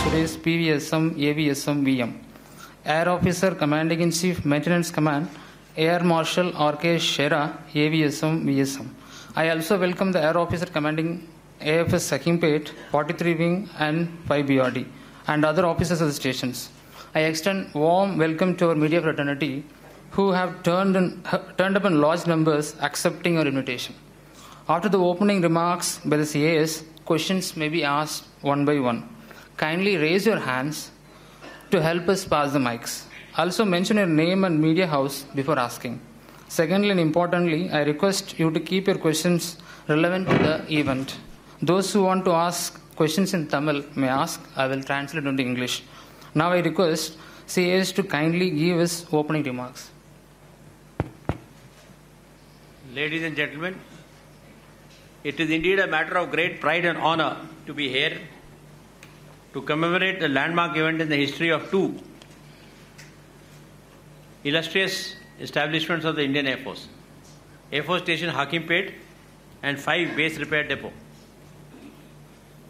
Suresh PVSM AVSM VM. Air Officer Commanding in Chief Maintenance Command Air Marshal R.K. Shera AVSM VSM. I also welcome the Air Officer Commanding AFS Sakimpet 43 Wing and 5 BRD and other officers of the stations. I extend warm welcome to our media fraternity who have turned up in large numbers accepting our invitation. After the opening remarks by the CAS, questions may be asked one by one. Kindly raise your hands to help us pass the mics. Also mention your name and media house before asking. Secondly and importantly, I request you to keep your questions relevant to the event. Those who want to ask questions in Tamil may ask. I will translate into English. Now I request CAS to kindly give us opening remarks. Ladies and gentlemen, it is indeed a matter of great pride and honor to be here to commemorate the landmark event in the history of two illustrious establishments of the Indian Air Force, Air Force Station Hakimpet and 5 Base Repair Depot.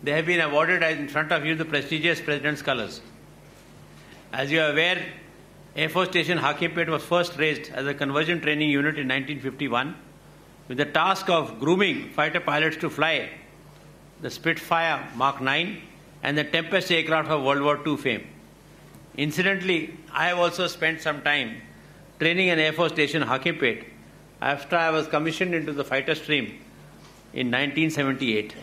They have been awarded in front of you the prestigious President's Colours. As you are aware, Air Force Station Hakimpet was first raised as a conversion training unit in 1951 with the task of grooming fighter pilots to fly the Spitfire Mark 9 and the Tempest aircraft of World War II fame. Incidentally, I have also spent some time training in Air Force Station Hakimpet after I was commissioned into the fighter stream in 1978.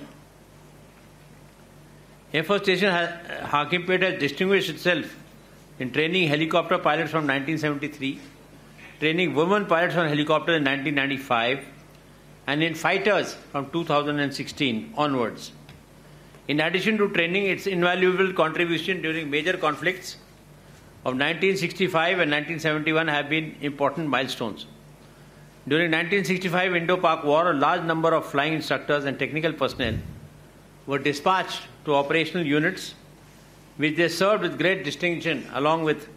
Air Force Station Hakimpet has distinguished itself in training helicopter pilots from 1973, training women pilots on helicopters in 1995, and in fighters from 2016 onwards. In addition to training, its invaluable contribution during major conflicts of 1965 and 1971 have been important milestones. During 1965 Indo-Pak War, a large number of flying instructors and technical personnel were dispatched to operational units which they served with great distinction along with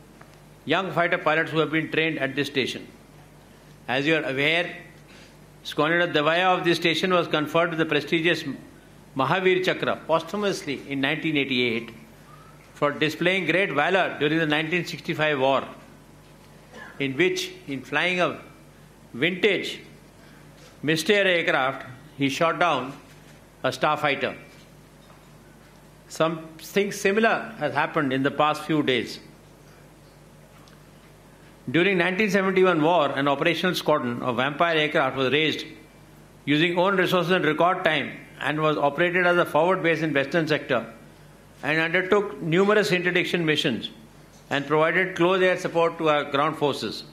young fighter pilots who have been trained at this station. As you are aware, Squadron Dhanoa of this station was conferred with the prestigious Mahavir Chakra posthumously in 1988 for displaying great valor during the 1965 war, in which, in flying a vintage Mr. aircraft, he shot down a starfighter. Something similar has happened in the past few days. During 1971 war, an operational squadron of Vampire aircraft was raised using own resources in record time and was operated as a forward base in Western sector and undertook numerous interdiction missions and provided close air support to our ground forces.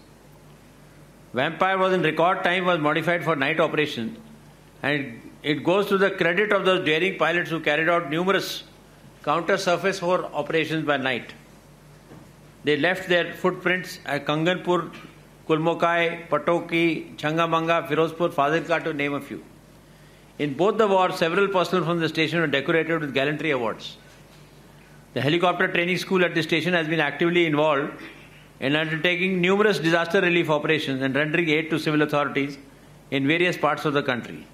Vampire was in record time was modified for night operations, and it goes to the credit of those daring pilots who carried out numerous counter-surface war operations by night. They left their footprints at Kanganpur, Kulmokai, Patoki, Changamanga, Firozpur, Fazilka, to name a few. In both the wars, several personnel from the station were decorated with gallantry awards. The helicopter training school at the station has been actively involved in undertaking numerous disaster relief operations and rendering aid to civil authorities in various parts of the country.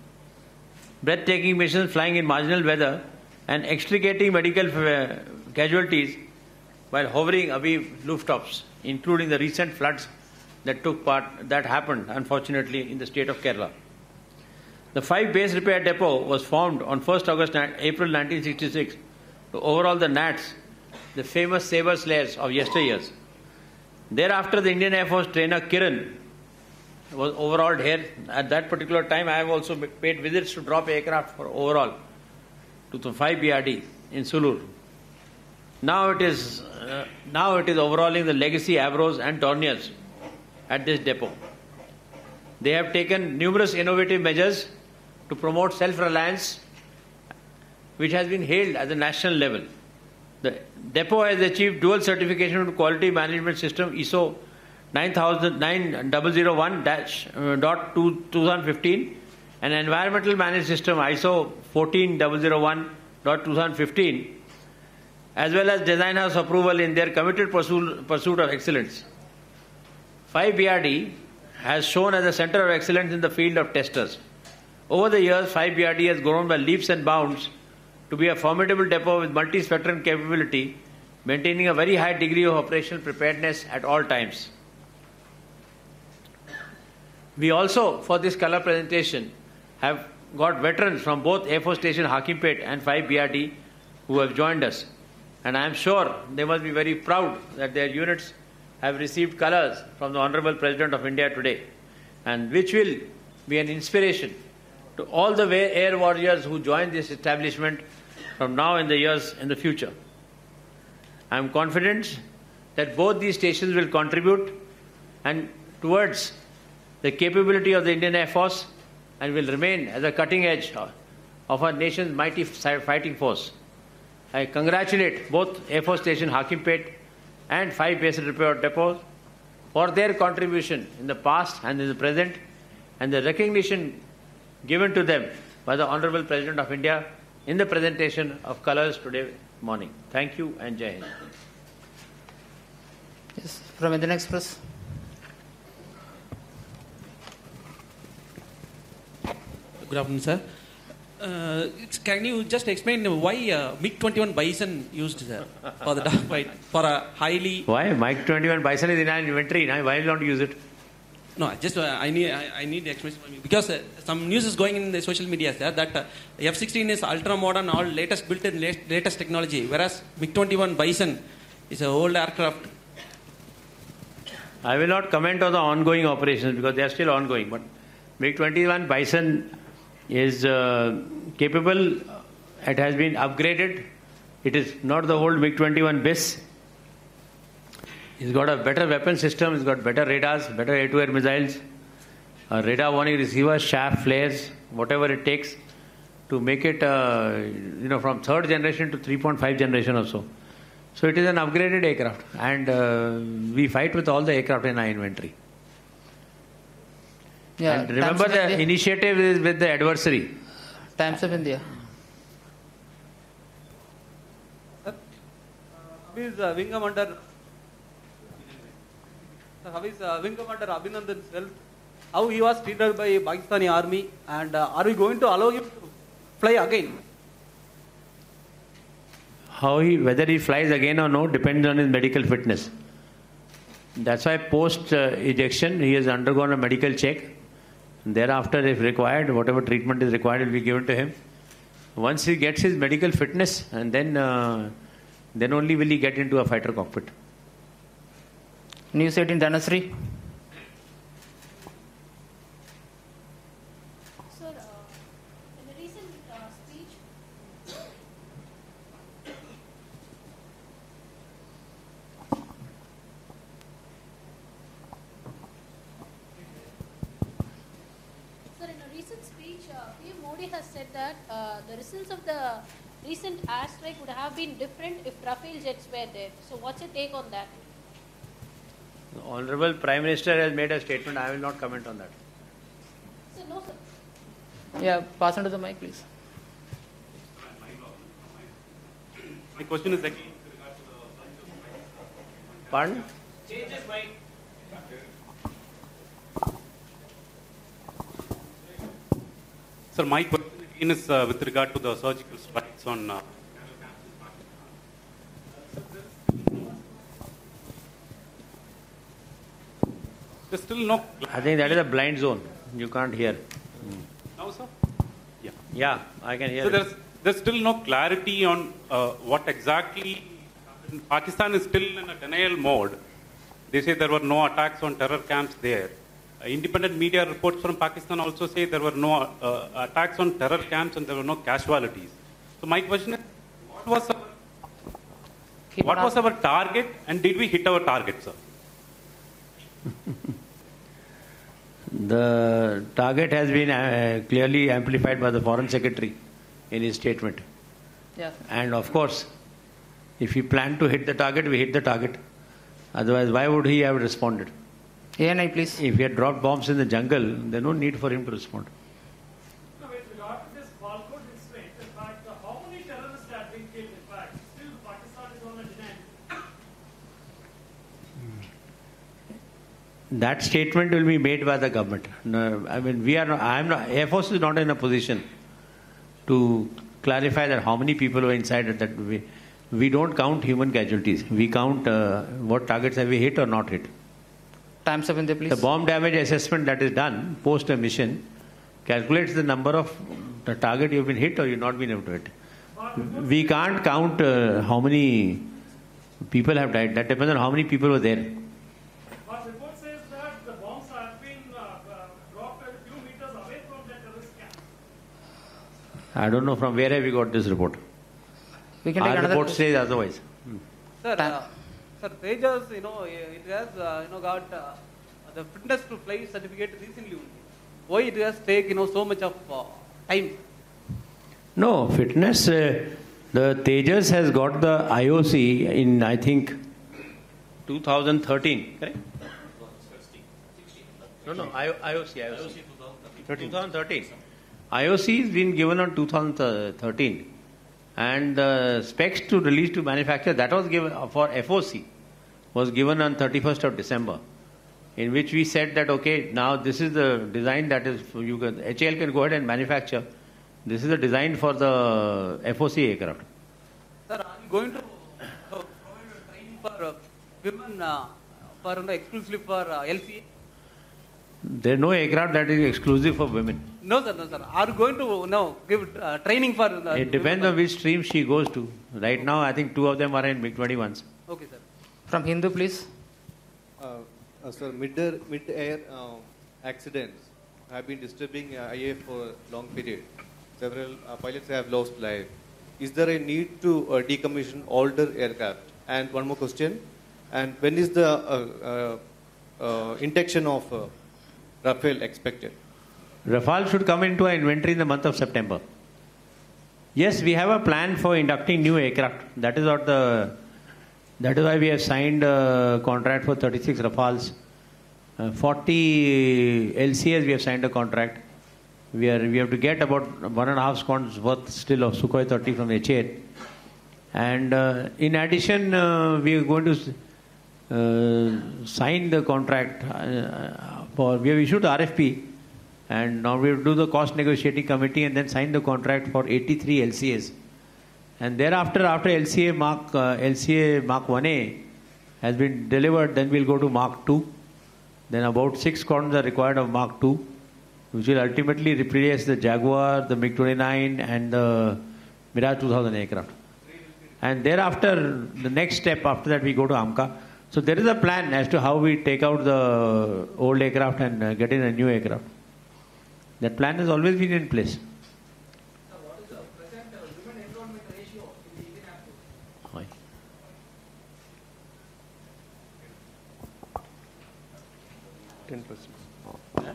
Breathtaking missions flying in marginal weather and extricating medical casualties while hovering above rooftops, including the recent floods that happened, unfortunately, in the state of Kerala. The 5 Base Repair Depot was formed on 1st April 1966 to overhaul the NATs, the famous saber slayers of yesteryears. Thereafter, the Indian Air Force trainer Kiran was overhauled here. At that particular time, I have also paid visits to drop aircraft for overhaul to the 5 BRD in Sulur. Now it is overhauling the legacy Avros and Dorniers at this depot. They have taken numerous innovative measures to promote self-reliance, which has been hailed at the national level. The depot has achieved dual certification of quality management system ISO 9001-2015 and environmental management system ISO 14001-2015, as well as design house approval in their committed pursuit of excellence. 5 BRD has shown as a center of excellence in the field of testers. Over the years, 5 BRD has grown by leaps and bounds to be a formidable depot with multi-spectrum capability, maintaining a very high degree of operational preparedness at all times. We also, for this color presentation, have got veterans from both Air Force Station Hakimpet and 5 BRD who have joined us. And I am sure they must be very proud that their units have received colors from the Honorable President of India today, and which will be an inspiration to all the air warriors who join this establishment from now in the years in the future. I am confident that both these stations will contribute and towards the capability of the Indian Air Force and will remain as a cutting edge of our nation's mighty fighting force. I congratulate both Air Force Station Hakimpet and 5 base repair depots for their contribution in the past and in the present, and the recognition given to them by the Honorable President of India in the presentation of colors today morning. Thank you and Jai Hind. Yes, from Indian Express. Good afternoon, sir. Can you just explain why MiG-21 Bison used, sir, for the dogfight, for a highly... Why? MiG-21 Bison is in our inventory. Why don't you use it? No, just I need the explanation from you. Because some news is going in the social media, sir, that F-16 is ultra-modern, all latest built in latest technology, whereas MiG-21 Bison is an old aircraft. I will not comment on the ongoing operations because they are still ongoing. But MiG-21 Bison is capable. It has been upgraded. It is not the old MiG-21 BIS. It's got a better weapon system. It's got better radars, better air-to-air missiles, radar warning receivers, shaft flares, whatever it takes to make it, from 3rd generation to 3.5 generation or so. So it is an upgraded aircraft, and we fight with all the aircraft in our inventory. Yeah, and remember, the initiative is with the adversary. Times of India. How is Wing Commander Abhinandan's health? How he was treated by Pakistani army, and are we going to allow him to fly again? Whether he flies again or no depends on his medical fitness. That's why post ejection he has undergone a medical check. Thereafter, if required, whatever treatment is required will be given to him. Once he gets his medical fitness, and then only will he get into a fighter cockpit. News 18 Dhanasri. Sir, in a recent speech, PM Modi has said that the results of the recent airstrike would have been different if Rafale jets were there. So, what's your take on that? The Honorable Prime Minister has made a statement. I will not comment on that. Sir, no, sir. Yeah, pass on to the mic, please. My question is again. Pardon? Sir, my question again is with regard to the surgical strikes on. There's still no. I think that is a blind zone. You can't hear. Now, sir? Yeah. Yeah, I can hear. So there's still no clarity on what exactly. Pakistan is still in a denial mode. They say there were no attacks on terror camps there. Independent media reports from Pakistan also say there were no attacks on terror camps and there were no casualties. So my question is, what was our target, and did we hit our target, sir? The target has been clearly amplified by the Foreign Secretary in his statement. Yeah. And of course, if he planned to hit the target, we hit the target. Otherwise, why would he have responded? ANI, please. If he had dropped bombs in the jungle, there's no need for him to respond. No, with regard to this Balkot incident, in fact, how many terrorists have been killed? In fact, still Pakistan is on a denial. That statement will be made by the government. No, I mean, Air Force is not in a position to clarify that how many people were inside it. That we don't count human casualties. We count what targets have we hit or not hit. Time's up in there, please. The bomb damage assessment that is done post a mission calculates the number of the target you've been hit or you've not been able to hit. We can't count how many people have died. That depends on how many people were there. But report says that the bombs have been dropped a few meters away from the terrorist camp. I don't know from where have we got this report. We can take Our another report question. says otherwise. Sir, Tejas, it has, got the fitness to fly certificate recently only. Why it has taken, so much of time? No, fitness, the Tejas has got the IOC in, I think, 2013, correct? No, IOC. 2013. IOC has been given on 2013. And the specs to release to manufacture, that was given for FOC, was given on 31st of December, in which we said that, okay, now this is the design that is, HAL can go ahead and manufacture. This is the design for the FOC aircraft. Sir, are you going to provide training for women exclusively for LCA? There is no aircraft that is exclusive for women. No, sir. Are you going to give training for? It depends on which stream she goes to. Right now, I think 2 of them are in MiG-21s. Okay, sir. From Hindu, please. Sir, mid-air accidents have been disturbing IAF for a long period. Several pilots have lost life. Is there a need to decommission older aircraft? And one more question. And when is the induction of Rafale expected? Rafale should come into our inventory in the month of September. Yes, we have a plan for inducting new aircraft. That is why we have signed a contract for 36 Rafales. 40 LCAs we have signed a contract. We have to get about 1.5 squadrons worth still of Sukhoi 30 from HAL. And in addition, we are going to sign the contract we have issued the RFP, and now we will do the cost negotiating committee and then sign the contract for 83 LCAs. And thereafter, after LCA Mark 1A has been delivered, then we'll go to Mark 2. Then about 6 squadrons are required of Mark 2, which will ultimately replace the Jaguar, the MiG-29 and the Mirage 2000 aircraft. And thereafter, the next step after that, we go to AMCA. So there is a plan as to how we take out the old aircraft and get in a new aircraft. That plan has always been in place. Sir, what is the present human enrollment ratio in the Indian Air Force? 10%.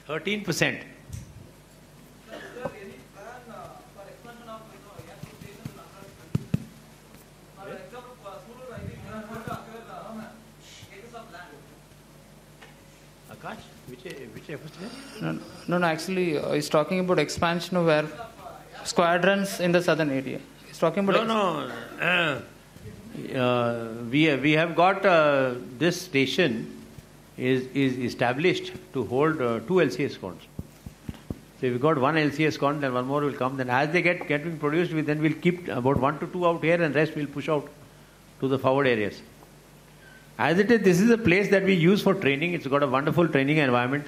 13%. Is there any plan for expansion of air force stations in other countries? For example, Surur, I think they are going to acquire acres of land. Akash, which air force? No, actually, he's talking about expansion of air squadrons in the southern area. He's talking about... We have got this station is established to hold 2 LCA squadrons. So we've got 1 LCA squadron, then 1 more will come. Then as they get being produced, then we'll keep about 1 to 2 out here, and rest we'll push out to the forward areas. As it is, this is a place that we use for training. It's got a wonderful training environment.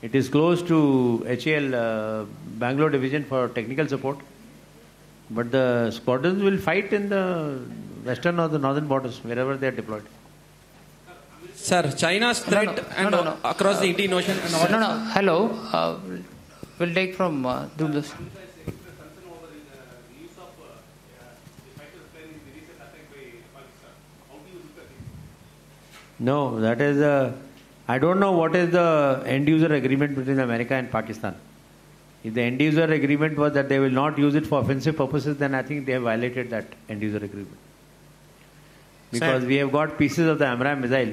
It is close to HAL Bangalore division for technical support. But the squadrons will fight in the western or the northern borders, wherever they are deployed. Sir, China's threat across the Indian Ocean and all. Hello. We'll take from Dublas. No, that is I don't know what is the end user agreement between America and Pakistan. If the end user agreement was that they will not use it for offensive purposes, then I think they have violated that end user agreement. Because we have got pieces of the AMRAAM missile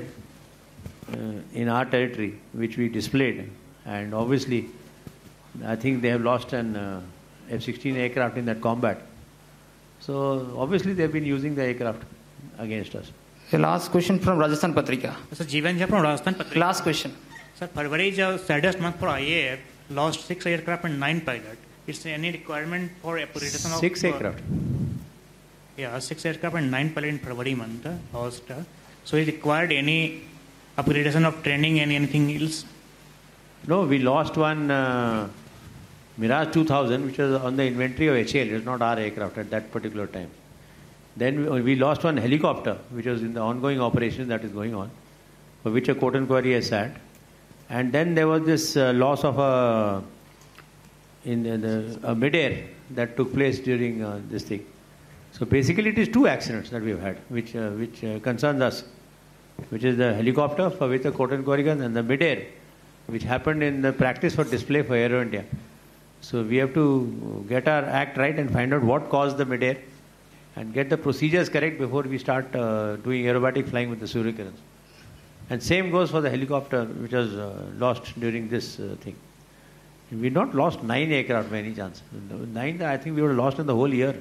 in our territory, which we displayed, and obviously I think they have lost an F-16 aircraft in that combat. So obviously they have been using the aircraft against us. The last question from Rajasthan Patrika. Sir, Jeevan Jha from Rajasthan Patrika. Last question. Sir, February is the saddest month for IAF. Lost 6 aircraft and 9 pilots. Is there any requirement for upgradation of 6 aircraft? Yeah, 6 aircraft and 9 pilot in February month. So is required any upgradation of training and anything else? No, we lost one Mirage 2000, which was on the inventory of HAL. It was not our aircraft at that particular time. Then we lost one helicopter, which was in the ongoing operation that is going on, for which a court inquiry has sat. And then there was this loss of a mid-air that took place during this thing. So basically, it is 2 accidents that we have had, which concerns us, which is the helicopter for which the court inquiry and the mid-air, which happened in the practice for display for Aero India. So we have to get our act right and find out what caused the mid-air and get the procedures correct before we start doing aerobatic flying with the Surya Kirans. And same goes for the helicopter, which was lost during this thing. We not lost 9 aircraft by any chance. 9, I think we would have lost in the whole year.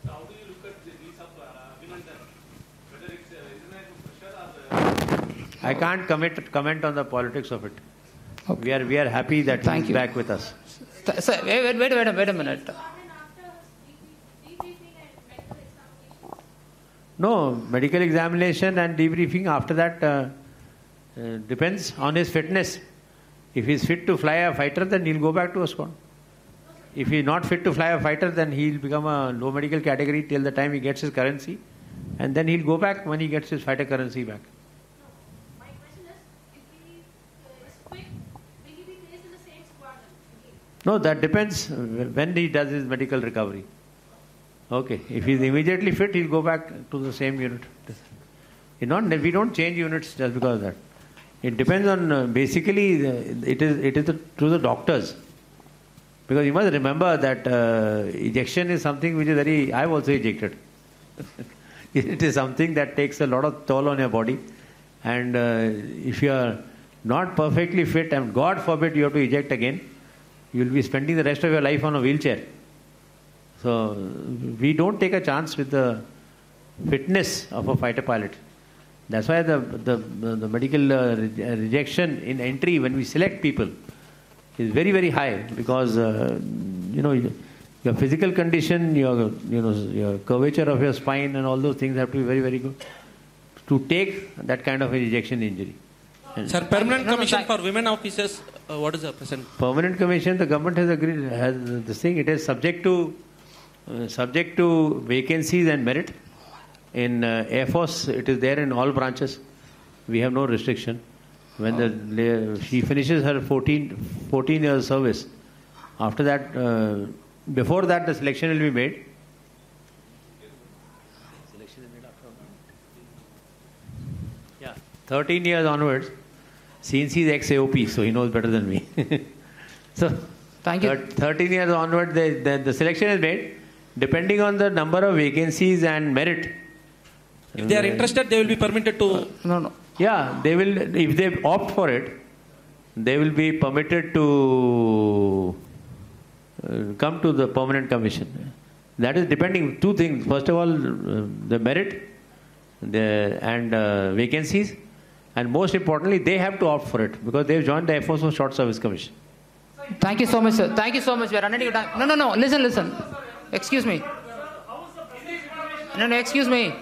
So how do you look at the release of Abhinandan? Whether it's international pressure or I can't comment on the politics of it. Okay. We are happy that Thank he's you. back with us. Sir, wait a minute. No, medical examination and debriefing after that depends on his fitness. If he's fit to fly a fighter, then he'll go back to a squadron. If he's not fit to fly a fighter, then he'll become a low medical category till the time he gets his currency. And then he'll go back when he gets his fighter currency back. My question is, if he is fit, will he be placed in the same squadron again? No, that depends when he does his medical recovery. Okay, if he's immediately fit, he'll go back to the same unit. We don't change units just because of that. It depends on, basically, it is to the doctors. Because you must remember that ejection is something which is very, I've also ejected. It is something that takes a lot of toll on your body. And if you are not perfectly fit, and God forbid you have to eject again, you will be spending the rest of your life on a wheelchair. So we don't take a chance with the fitness of a fighter pilot. That's why the medical rejection in entry when we select people is very, very high, because your physical condition, your curvature of your spine and all those things have to be very, very good to take that kind of a rejection injury. Sir, permanent commission for women officers, what is the present? Permanent commission, the government has agreed, has this thing, it is subject to vacancies and merit. In Air Force, it is there in all branches. We have no restriction. When she finishes her 14 years service, after that, before that, the selection will be made. Selection is made after 13 years onwards. Since he's ex-AOP, so he knows better than me. So, Thank you. 13 years onward, the selection is made. Depending on the number of vacancies and merit. If they are interested, they will be permitted to... No. Yeah, they will, if they opt for it, they will be permitted to come to the permanent commission. That is depending, 2 things. First of all, the merit and vacancies. And most importantly, they have to opt for it because they have joined the Air Force Short Service Commission. Thank you so much, sir. Thank you so much. We are running out of time. No. Listen. Excuse me. No, excuse me.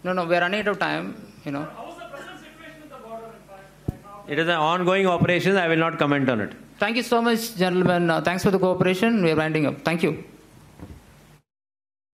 No, we are running out of time, How is the present situation at the border, in fact? It is an ongoing operation. I will not comment on it. Thank you so much, gentlemen. Thanks for the cooperation. We are winding up. Thank you.